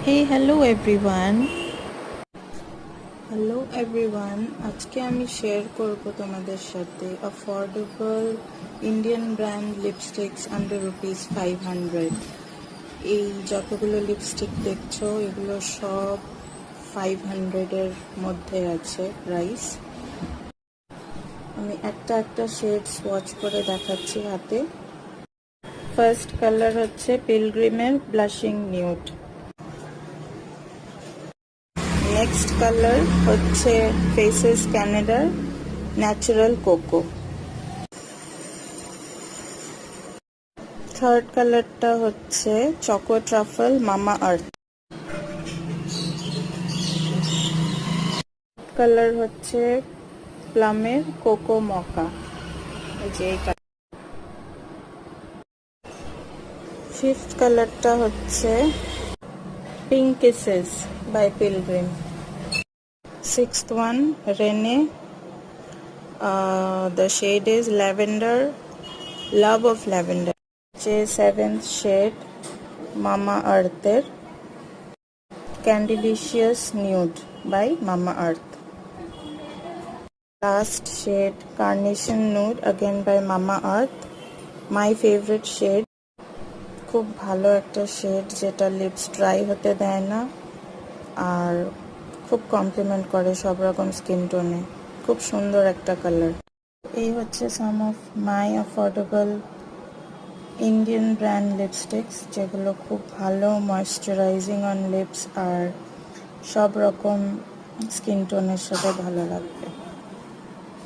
Hello everyone, আজকে আমি share করব তোমাদের সাথে অ্যাফোর্ডেবল ইন্ডিয়ান ব্র্যান্ড লিপস্টিক্স আন্ডার ₹500। এই যতগুলো লিপস্টিক দেখছো এগুলো সব 500-এর মধ্যে আছে প্রাইস। আমি একটা একটা শেড সোয়াচ করে দেখাচ্ছি হাতে। ফার্স্ট কালার হচ্ছে পিলগ্রিমের ব্লাশিং নিউড। নেক্সট কালার হচ্ছে ফেসেস ক্যানাডার ন্যাচারাল কোকো। থার্ড কালারটা হচ্ছে চকো ট্রাফল মামা আর্থ। কালার হচ্ছে প্লামের কোকো মকা। এই যে এই কালার। ফিফথ কালারটা হচ্ছে pink kisses by pilgrim. Sixth one Renee, the shade is lavender, love of lavender। যে সেভেন্থ শেড মামা আর্থের candylicious nude by Mama Earth. Last shade carnation nude again by Mama Earth. My favourite shade, খুব ভালো একটা shade যেটা lips dry হতে দেয় না আর খুব কমপ্লিমেন্ট করে সব রকম স্কিন টোনে। খুব সুন্দর একটা কালার। এই হচ্ছে some of my affordable Indian brand lipsticks, যেগুলো খুব ভালো ময়েশ্চারাইজিং অন লিপস আর সব রকম স্কিন টোনের সাথে ভালো লাগবে।